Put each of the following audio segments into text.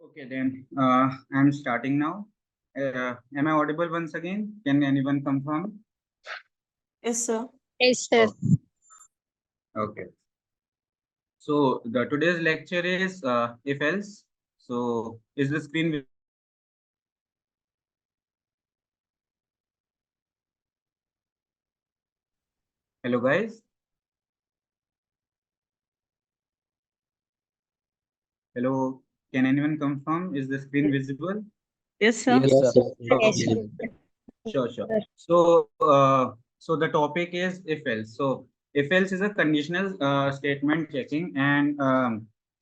Okay, then I'm starting now. Am I audible once again? Can anyone confirm? Yes, sir. Yes, sir. Oh, okay. So the today's lecture is if else. So is the screen hello guys? Hello. Can anyone confirm? Is the screen visible? Yes, sir. Yes, sir. Yes, Okay. sir. Sure, sure. So the topic is if else. So if else is a conditional statement checking, and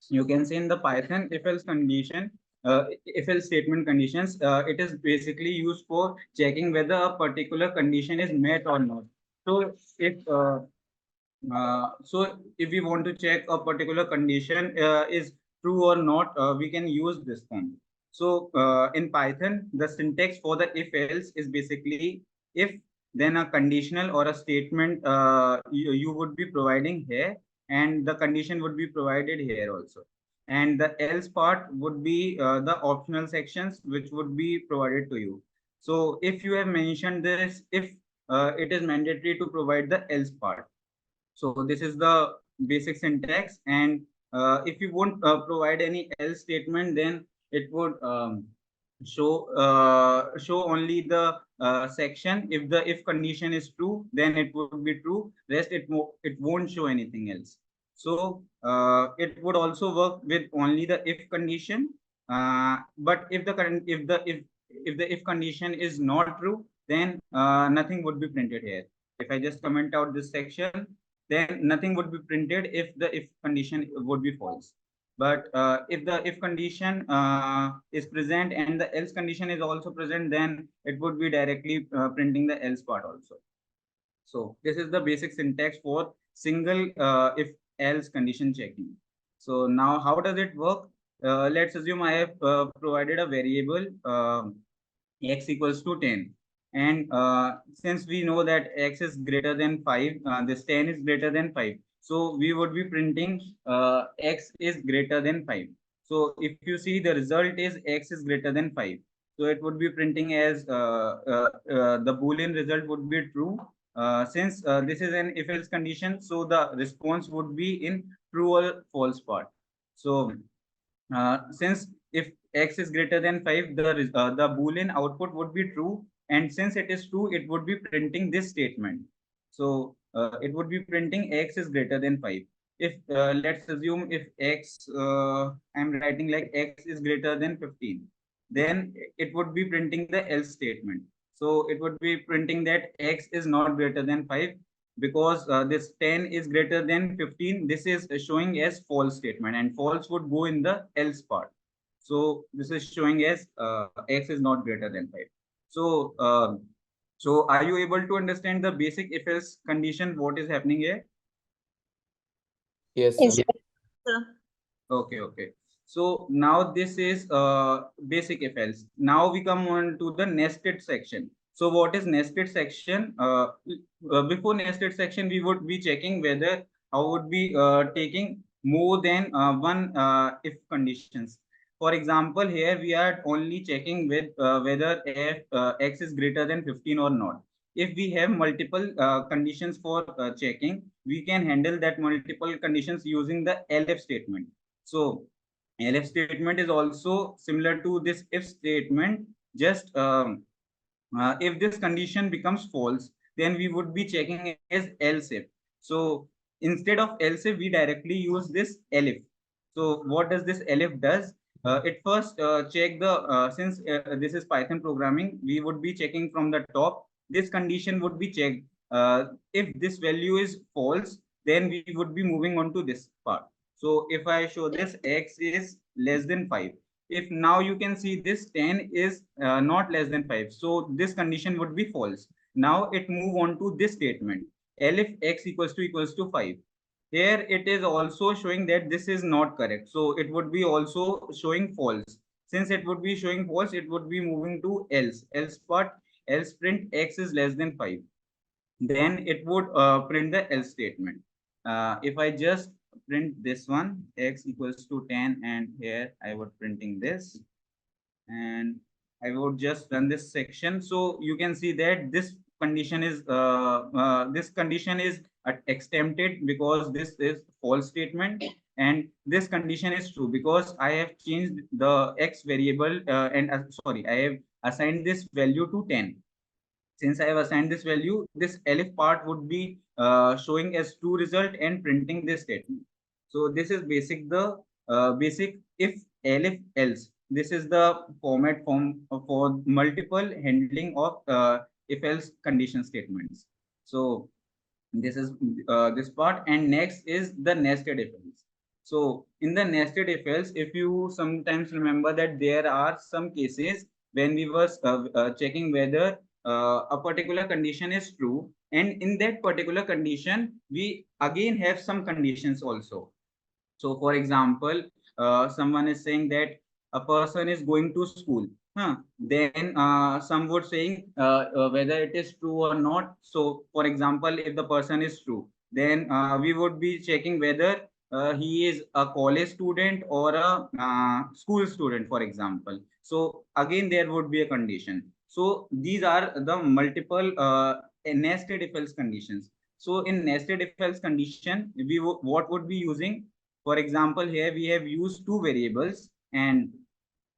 you can see in the Python if else condition, if else statement conditions. It is basically used for checking whether a particular condition is met or not. So if we want to check a particular condition is true or not, we can use this form. So in Python, the syntax for the if else is basically if, then a conditional or a statement you would be providing here, and the condition would be provided here also. And the else part would be the optional sections which would be provided to you. So if you have mentioned this, if it is mandatory to provide the else part. So this is the basic syntax, and if you won't provide any else statement, then it would show only the section. If the if condition is true, then it would be true. Rest it won't show anything else. So it would also work with only the if condition. But if the current if the if condition is not true, then nothing would be printed here. If I just comment out this section, then nothing would be printed if the if condition would be false. But if the if condition is present and the else condition is also present, then it would be directly printing the else part also. So this is the basic syntax for single if else condition checking. So now how does it work? Let's assume I have provided a variable x equals to 10, and since we know that x is greater than 5, this 10 is greater than 5, so we would be printing x is greater than 5. So if you see, the result is x is greater than 5, so it would be printing as the boolean result would be true. Since this is an if else condition, so the response would be in true or false part. So since if x is greater than 5, the boolean output would be true, and since it is true, it would be printing this statement. So it would be printing x is greater than 5. If let's assume if x I'm writing like x is greater than 15, then it would be printing the else statement. So it would be printing that x is not greater than 5, because this 10 is greater than 15. This is showing as false statement, and false would go in the else part. So this is showing as x is not greater than 5. So so are you able to understand the basic if else condition, what is happening here? Yes, Yes, sir. Sir. Okay, okay. So now this is basic if else. Now we come on to the nested section. So what is nested section? Before nested section, we would be checking whether I would be taking more than one if conditions. For example, here we are only checking with whether if x is greater than 15 or not. If we have multiple conditions for checking, we can handle that multiple conditions using the elif statement. So elif statement is also similar to this if statement. Just if this condition becomes false, then we would be checking as else if. So instead of else if, we directly use this elif. So what does this elif does? It first check the since this is Python programming, we would be checking from the top. This condition would be checked. If this value is false, then we would be moving on to this part. So if I show this x is less than 5, if now you can see this 10 is not less than 5, so this condition would be false. Now it move on to this statement, elif x equals to 5. Here it is also showing that this is not correct, so it would be also showing false. Since it would be showing false, it would be moving to else part. Else print x is less than 5, then it would print the else statement. If I just print this one, x equals to 10, and here I would printing this, and I would just run this section. So you can see that this condition is exempted because this is false statement, and this condition is true because I have changed the x variable and sorry, I have assigned this value to 10. Since I have assigned this value, this elif part would be showing as true result and printing this statement. So this is basic if elif else. This is the format for multiple handling of if else condition statements. So this is this part, and next is the nested if else. So in the nested if else, if you sometimes remember that there are some cases when we were checking whether a particular condition is true, and in that particular condition we again have some conditions also. So, for example, someone is saying that a person is going to school. Then some would saying whether it is true or not. So, for example, if the person is true, then we would be checking whether he is a college student or a school student, for example. So, again, there would be a condition. So, these are the multiple nested if else conditions. So, in nested if else condition, what would be using? For example, here we have used two variables, and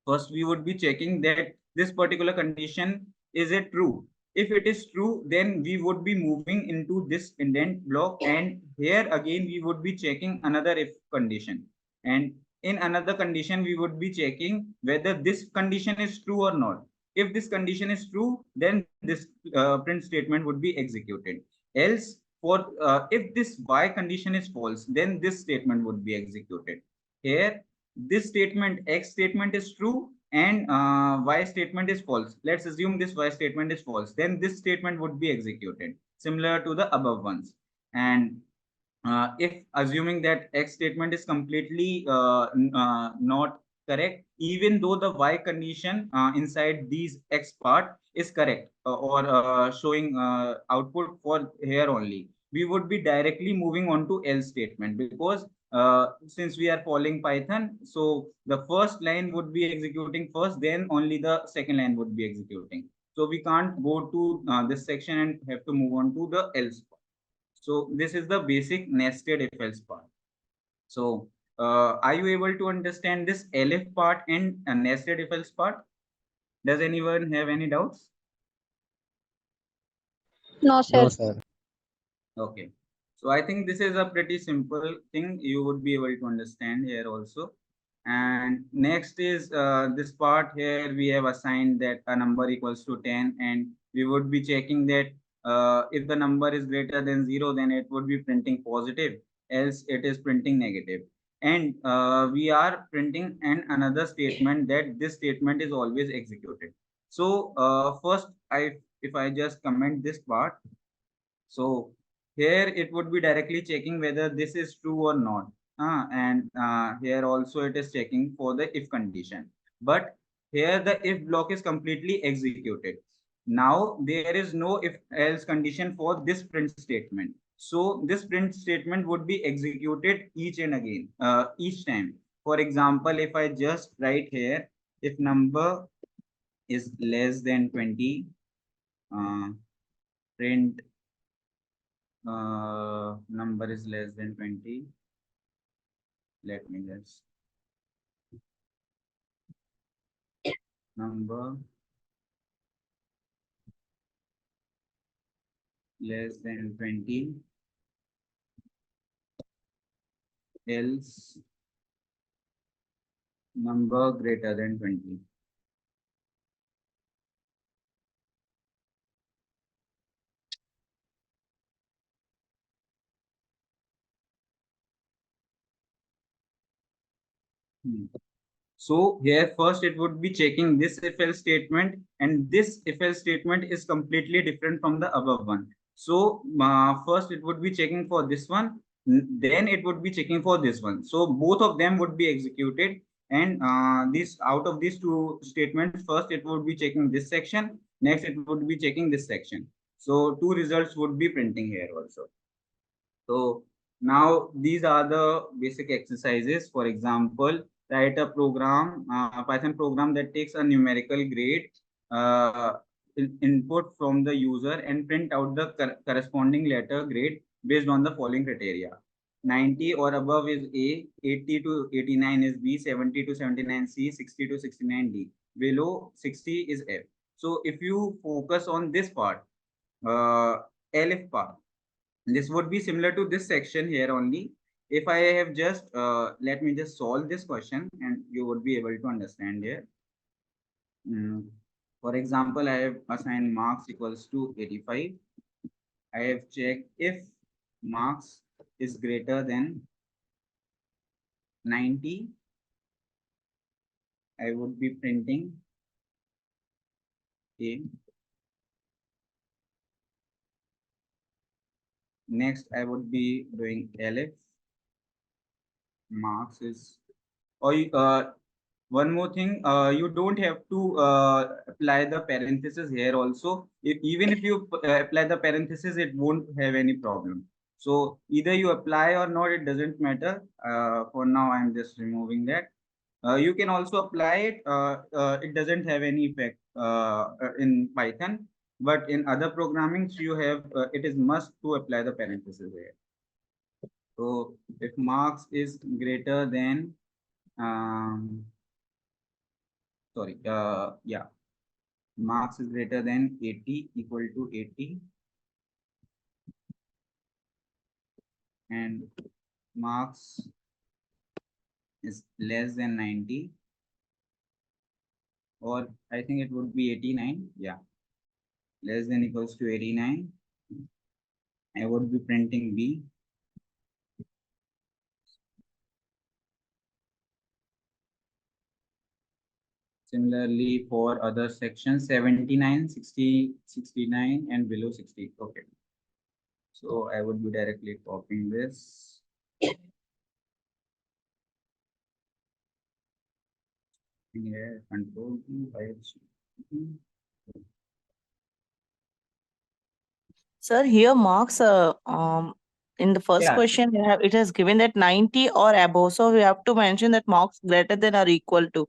first we would be checking that this particular condition, is it true? If it is true, then we would be moving into this indent block, and here again we would be checking another if condition. And in another condition, we would be checking whether this condition is true or not. If this condition is true, then this print statement would be executed. Else, for if this y condition is false, then this statement would be executed. Here, this statement x statement is true, and y statement is false. Let's assume this y statement is false, then this statement would be executed, similar to the above ones. And if assuming that x statement is completely not correct, even though the y condition inside these x part is correct, or showing output for here only, we would be directly moving on to else statement, because since we are following Python, so the first line would be executing first, then only the second line would be executing. So we can't go to this section and have to move on to the else part. So this is the basic nested if else part. So are you able to understand this elif part and nested if else part? Does anyone have any doubts? No, No, sir. sir. Okay. So I think this is a pretty simple thing you would be able to understand here also. And next is this part here we have assigned that a number equals to 10, and we would be checking that if the number is greater than 0, then it would be printing positive, else it is printing negative. And we are printing another statement that this statement is always executed. So first, if I just comment this part, so here it would be directly checking whether this is true or not. And here also it is checking for the if condition. But here the if block is completely executed. Now there is no if else condition for this print statement. So this print statement would be executed each and again, each time. For example, if I just write here, if number is less than 20, uh, print number is less than 20. Let me just number less than 20, else number greater than 20. Hmm. So here first it would be checking this if else statement, and this if else statement is completely different from the above one. So first it would be checking for this one, then it would be checking for this one. So both of them would be executed, and this out of these two statements, first it would be checking this section, next it would be checking this section. So two results would be printing here also. So Now, these are the basic exercises. For example, write a program, Python program that takes a numerical grade input from the user and print out the corresponding letter grade based on the following criteria. 90 or above is A, 80 to 89 is B, 70 to 79 C, 60 to 69 D. Below 60 is F. So if you focus on this part, uh, elif part, this would be similar to this section here only. If I have just let me just solve this question and you would be able to understand here. For example, I have assigned marks equals to 85. I have checked if marks is greater than 90, I would be printing A. Next, I would be doing elif. Marks is, or one more thing, you don't have to apply the parenthesis here also. Even if you apply the parenthesis, it won't have any problem. So either you apply or not, it doesn't matter. For now, I'm just removing that. You can also apply it. It doesn't have any effect in Python, but in other programming, you have it is must to apply the parenthesis here. So if marks is greater than sorry, yeah, marks is greater than 80, equal to 80, and marks is less than 90, or I think it would be 89. Yeah, less than equals to 89. I would be printing B. Similarly, for other sections, 79, 60, 69, and below 60. Okay. So I would be directly copying this. Here, control B by Sir, here marks in the first yeah. question it has given that 90 or above. So we have to mention that marks greater than or equal to.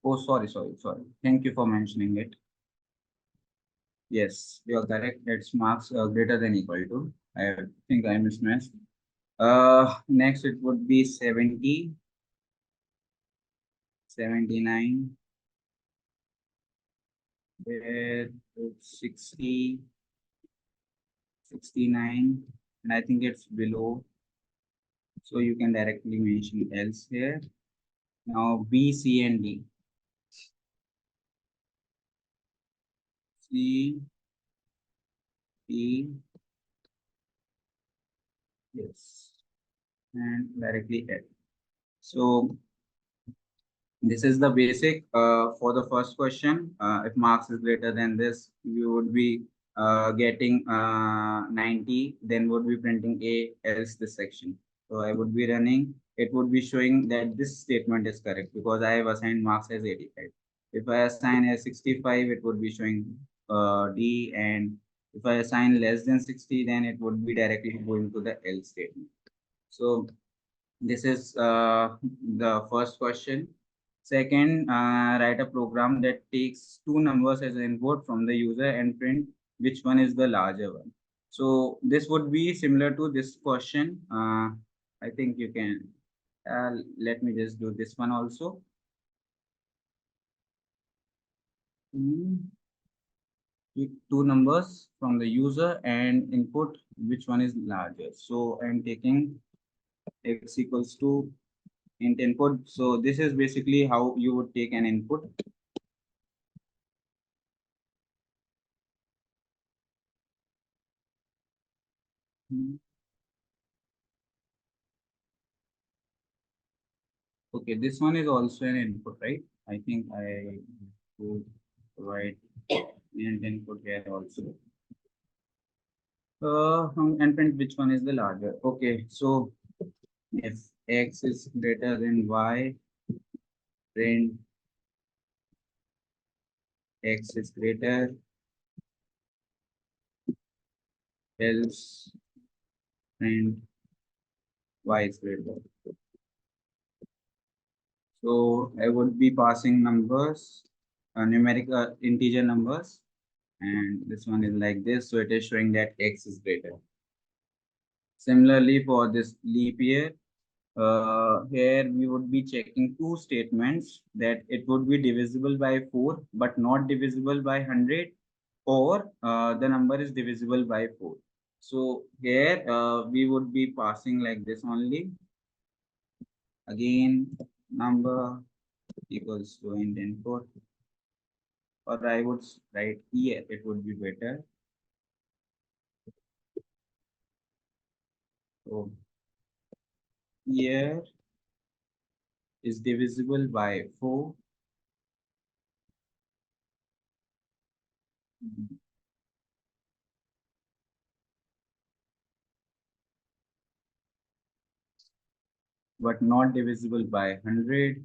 Oh, sorry. Thank you for mentioning it. Yes, you are correct. It's marks greater than equal to. I think I mismatched. Next it would be 70, 79, there 60, 69, and I think it's below. So you can directly mention else here. Now B, C, and D. C, D, yes, and directly F. So this is the basic for the first question. If marks is greater than this, you would be getting 90, then would be printing A, else this section. So I would be running, it would be showing that this statement is correct because I have assigned marks as 85. If I assign as 65, it would be showing D, and if I assign less than 60, then it would be directly going to the else statement. So this is the first question. Second, write a program that takes two numbers as input from the user and print which one is the larger one. So this would be similar to this question. I think you can, let me just do this one also. Two numbers from the user and input which one is larger. So I'm taking x equals to int input. So this is basically how you would take an input. Okay, this one is also an input, right? I think I would provide int input here also. And print which one is the larger. Okay, so if x is greater than y, print x is greater, else print y is greater. So I would be passing numbers, numeric integer numbers, and this one is like this. So it is showing that x is greater. Similarly, for this leap year, here we would be checking two statements, that it would be divisible by 4 but not divisible by 100, or the number is divisible by 4. So here we would be passing like this only. Again, number equals to int input, or I would write here, it would be better. So here is divisible by 4, but not divisible by 100.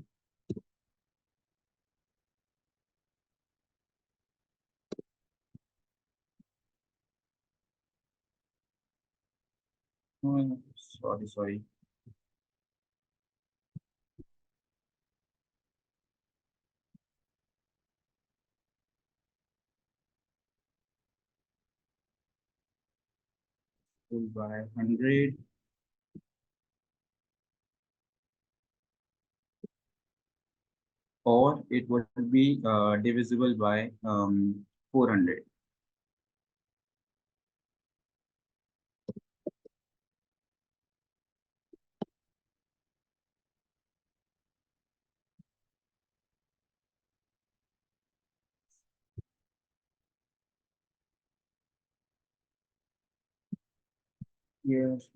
Oh, sorry. By 100, or it would be divisible by 400. Yes.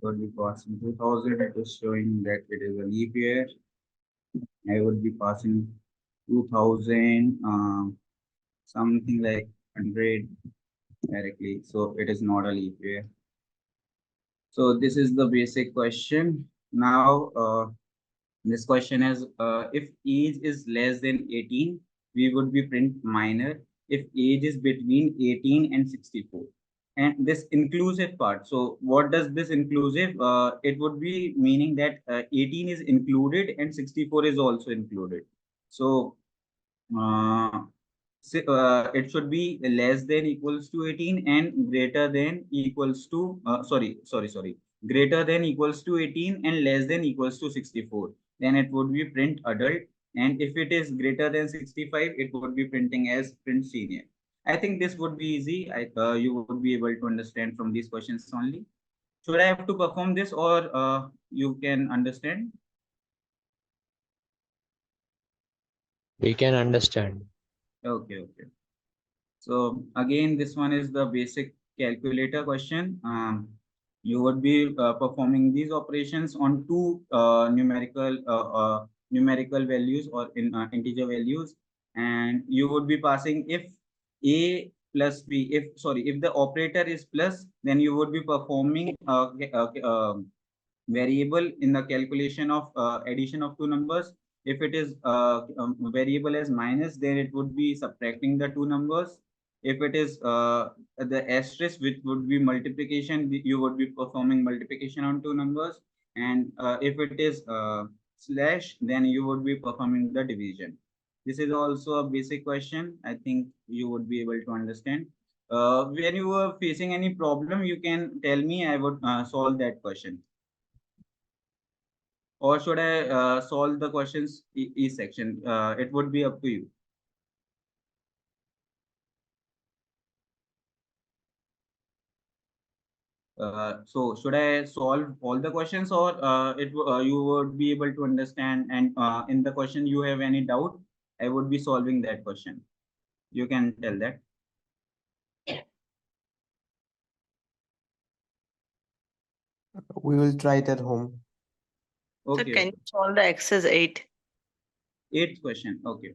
Would be passing 2000. It is showing that it is a leap year. I would be passing 2000, something like 100 directly. So it is not a leap year. So this is the basic question. Now, this question is, if age is less than 18, we would be print minor. If age is between 18 and 64. And this inclusive part. So what does this inclusive? It would be meaning that 18 is included and 64 is also included. So uh, it should be less than equals to 18 and greater than equals to sorry, greater than equals to 18 and less than equals to 64. Then it would be print adult, and if it is greater than 65, it would be printing as print senior. I think this would be easy. You would be able to understand from these questions only. Should I have to perform this, or you can understand? We can understand. Okay. So again, this one is the basic calculator question. You would be performing these operations on two numerical values, or in integer values, and you would be passing if a plus b. If the operator is plus, then you would be performing variable in the calculation of addition of two numbers. If it is variable as minus, then it would be subtracting the two numbers. If it is the asterisk, which would be multiplication, you would be performing multiplication on two numbers. And if it is slash, then you would be performing the division. This is also a basic question. I think you would be able to understand. When you are facing any problem, you can tell me. I would solve that question. Or should I solve the questions each section? It would be up to you. So should I solve all the questions, or you would be able to understand, and in the question you have any doubt, I would be solving that question. You can tell that. We will try it at home. So Okay. can you solve the exercise 8? Eighth question. Okay.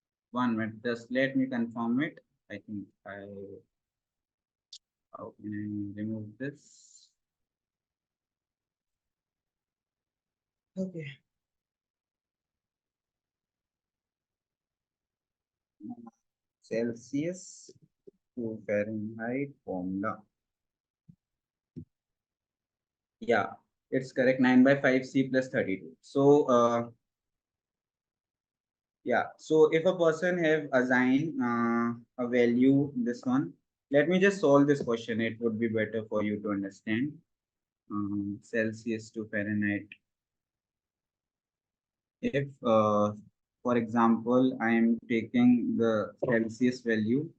1 minute, just let me confirm it. I think how can I remove this? Okay. Celsius to Fahrenheit formula. Yeah, it's correct. 9 by 5 C plus 32. So, yeah. So if a person have assigned a value, this one, let me just solve this question. It would be better for you to understand. Celsius to Fahrenheit. If, for example, I am taking the Celsius value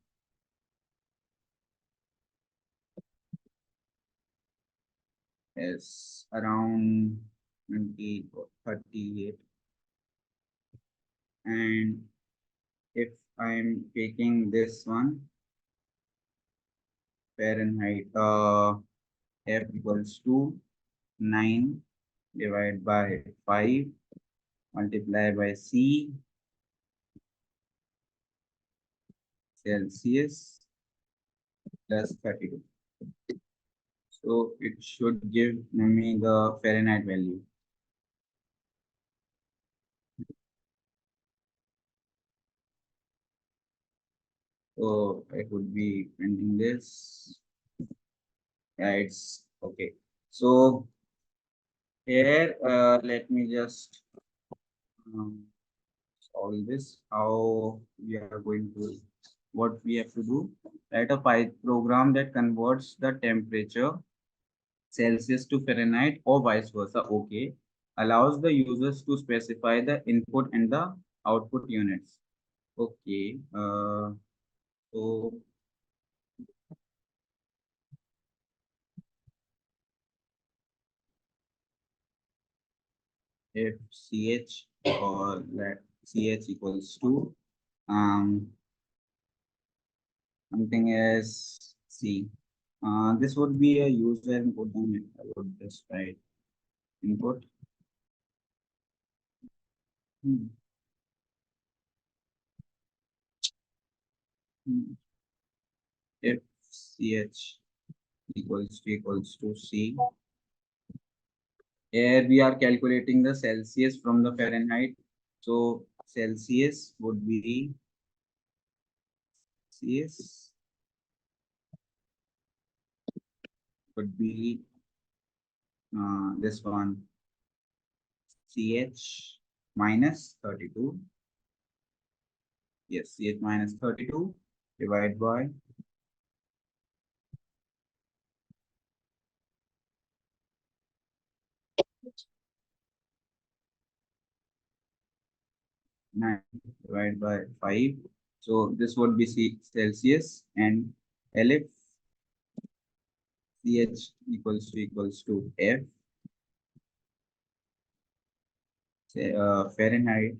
as around 20 or 38, and if I'm taking this one Fahrenheit, F equals to 9 divided by 5 multiplied by C Celsius plus 32. So it should give me the Fahrenheit value. So I would be printing this. Yeah, it's okay. So here, let me just um, solve this. How we are going to, what we have to do? Write a Python program that converts the temperature Celsius to Fahrenheit or vice versa. Okay. Allows the users to specify the input and the output units. Okay. So if CH or let CH equals to um something as C. This would be a user input, and I would just write input. Hmm. Hmm. If CH equals to C, here we are calculating the Celsius from the Fahrenheit. So Celsius would be Celsius would be this one CH minus 32. Yes, CH minus 32 divided by 9 divided by 5. So this would be Celsius, and LF CH equals to F, say, Fahrenheit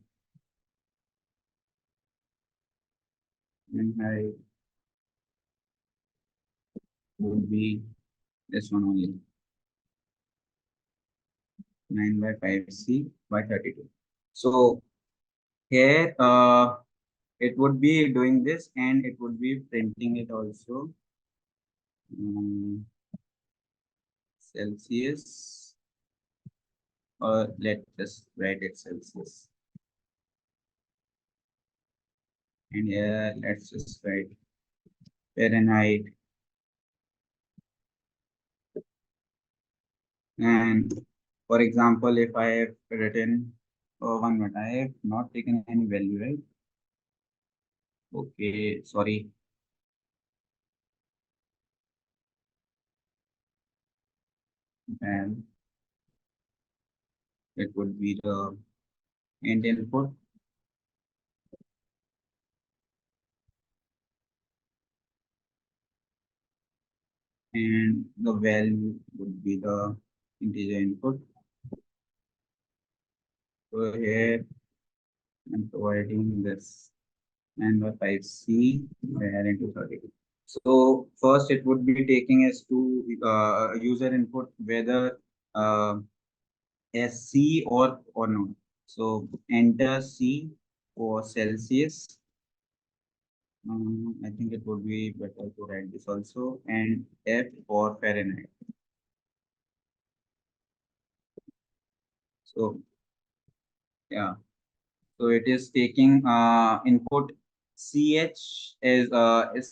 would be this one only, 9 by 5 C by 32. So here it would be doing this, and it would be printing it also. Celsius, or let's just write it Celsius. And here let's just write Fahrenheit. And for example, if I have written, oh, 1 minute, I have not taken any value, right? Okay, sorry. And it would be the end input. And the value would be the integer input. So here I'm providing this 9 by 5C where into 32. So first it would be taking as to user input whether uh, as C or not. So enter C for Celsius I think it would be better to write this also, and F for Fahrenheit. So yeah, so it is taking input CH as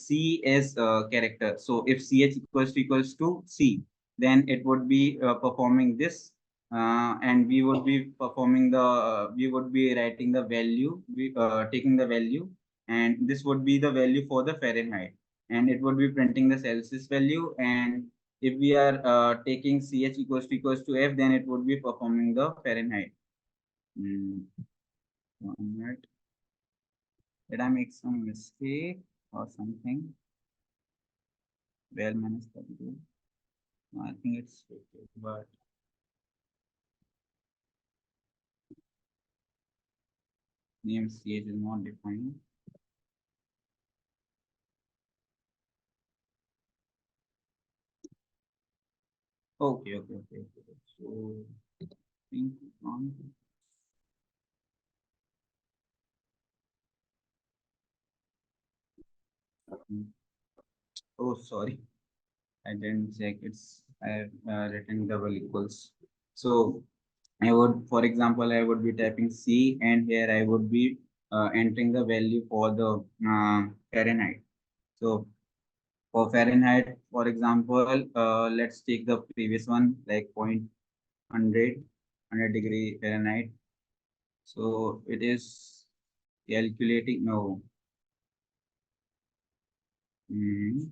C as character. So if CH equals to C, then it would be performing this, and we would be performing the we would be writing the value, we taking the value, and this would be the value for the Fahrenheit, and it would be printing the Celsius value. And if we are taking CH equals to F, then it would be performing the Fahrenheit. Mm. 1 minute. Did I make some mistake or something? Well, minus 32. No, I think it's okay, but name CH is not defined. Okay. So, think on. Oh, sorry. I didn't check. I have written double equals. So I would, for example, I would be typing C, and here I would be entering the value for the Fahrenheit. So for Fahrenheit, for example, let's take the previous one, like 100 degree Fahrenheit. So it is calculating, no. Hmm.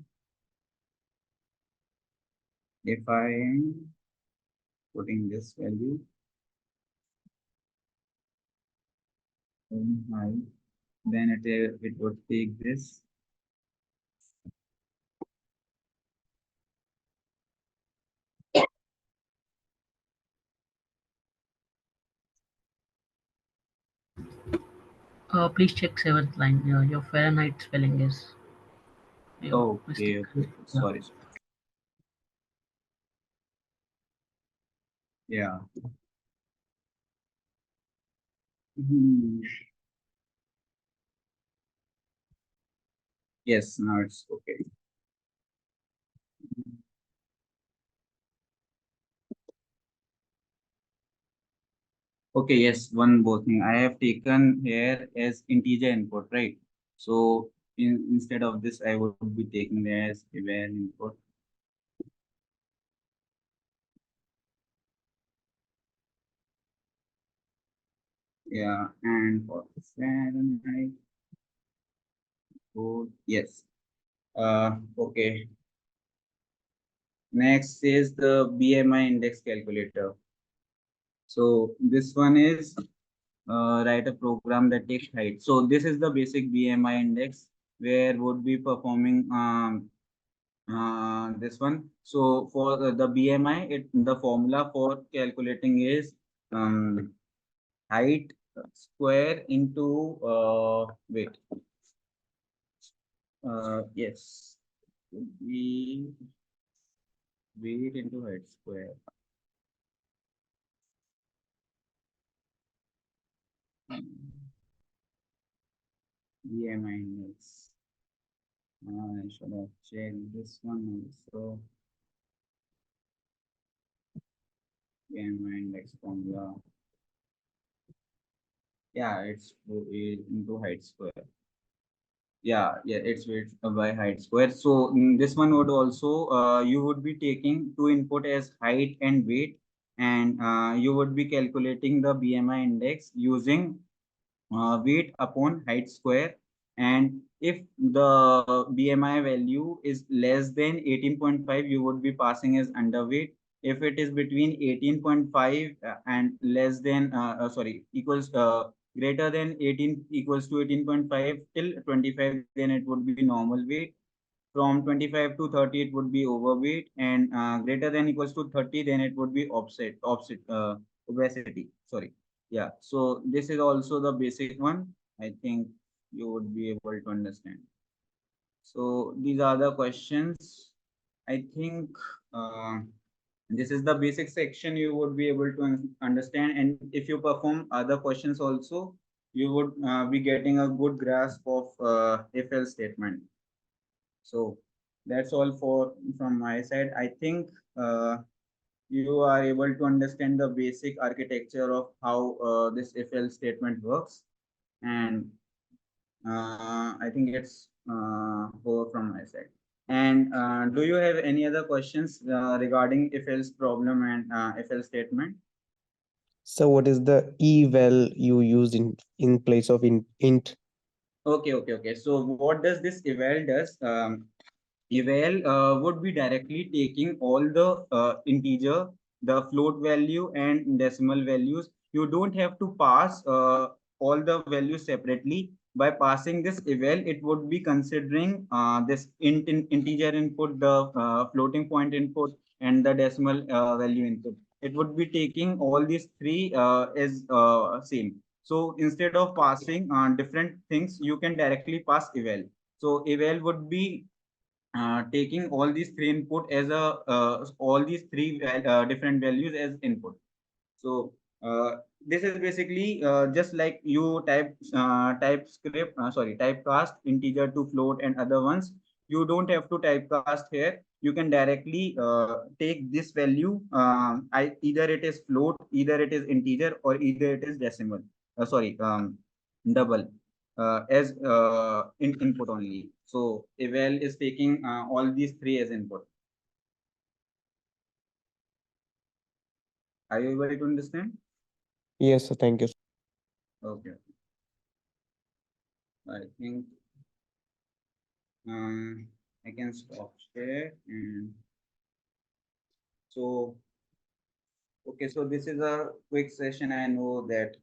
If I am putting this value in high, then it would take this. Please check seventh line. Your Fahrenheit spelling is your mistake. Okay. Yeah. Sorry. Yeah. Hmm. Yes, now it's okay. Okay, yes, one more thing. I have taken here as integer input, right? So instead of this, I would be taking it as var input. Yeah, and for Fahrenheit, oh, yes. Okay. Next is the BMI index calculator. So this one is write a program that takes height. So this is the basic BMI index where would be performing this one. So for the BMI, the formula for calculating is height square into wait. Yes, would be weight into height square. BMI index. I should have checked this one also. BMI index formula. Yeah, it's into height square. Yeah, it's weight by height square. So this one would also you would be taking two input as height and weight, and you would be calculating the BMI index using weight upon height square. And if the BMI value is less than 18.5, you would be passing as underweight. If it is between 18.5 and less than sorry equals greater than 18 equals to 18.5 till 25, then it would be normal weight. From 25 to 30 it would be overweight, and greater than equals to 30, then it would be offset obesity, sorry. Yeah, so this is also the basic one. I think you would be able to understand. So these are the questions. I think uh, this is the basic section you would be able to understand, and if you perform other questions also, you would be getting a good grasp of if else statement. So that's all for from my side. I think you are able to understand the basic architecture of how this if else statement works, and I think it's over from my side. And do you have any other questions regarding if else problem and if else statement? So what is the eval you used in place of int? Okay. So what does this eval does? Eval would be directly taking all the integer, the float value and decimal values. You don't have to pass all the values separately. By passing this eval, it would be considering this integer input, the floating point input, and the decimal value input. It would be taking all these three as same. So instead of passing different things, you can directly pass eval. So eval would be taking all these three input as a all these three different values as input. So this is basically just like you typecast integer to float and other ones. You don't have to typecast here. You can directly take this value. Either it is float, either it is integer, or either it is decimal. Double as input only. So eval is taking all these three as input. Are you able to understand? Yes, sir. Thank you. Okay. I think I can stop here. And so, okay, so this is a quick session. I know that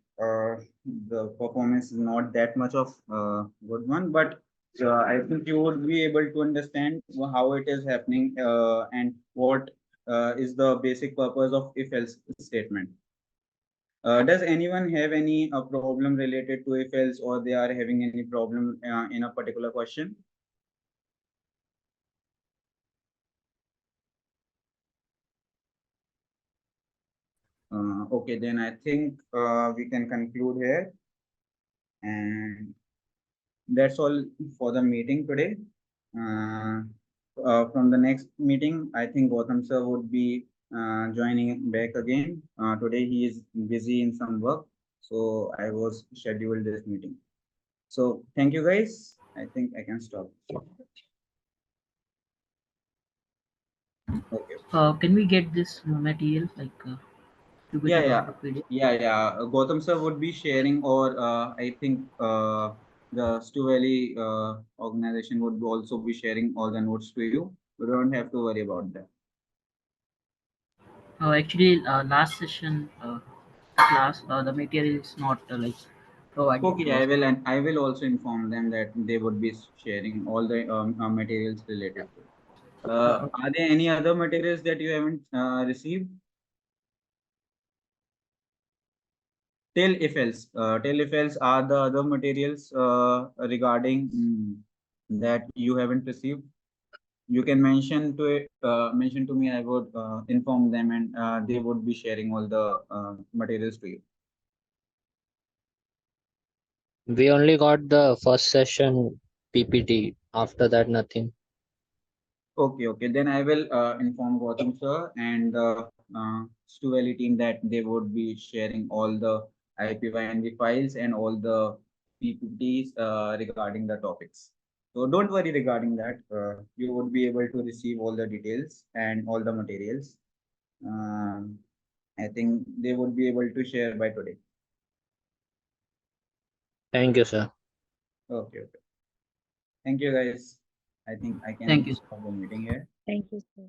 the performance is not that much of good one, but I think you would be able to understand how it is happening and what is the basic purpose of if else statement. Does anyone have any problem related to if else, or they are having any problem in a particular question? Okay, then I think we can conclude here. And that's all for the meeting today. Uh, from the next meeting, I think Gautam sir would be joining back again. Today he is busy in some work, so I was scheduled this meeting. So thank you guys. I think I can stop. Okay. Can we get this material like to be Yeah. the PDF? Gautam sir would be sharing, or I think the Stu Valley organization would also be sharing all the notes to you. You don't have to worry about that. Actually, last session class, the material is not like provided Okay, to us. and I will also inform them that they would be sharing all the materials related to it. Okay. Are there any other materials that you haven't received? Tell if else are the other materials regarding that you haven't received. You can mention to me. I would inform them, and they would be sharing all the materials to you. We only got the first session PPT. After that, nothing. Okay. Then I will inform Gautam sir and the Stu Valley team that they would be sharing all the IPYNV files and all the PPTs regarding the topics. So don't worry regarding that. You would be able to receive all the details and all the materials. Um, I think they would be able to share by today. Thank you, sir. Okay. Thank you guys. I think I Thank can you. stop the meeting here. Thank you, sir.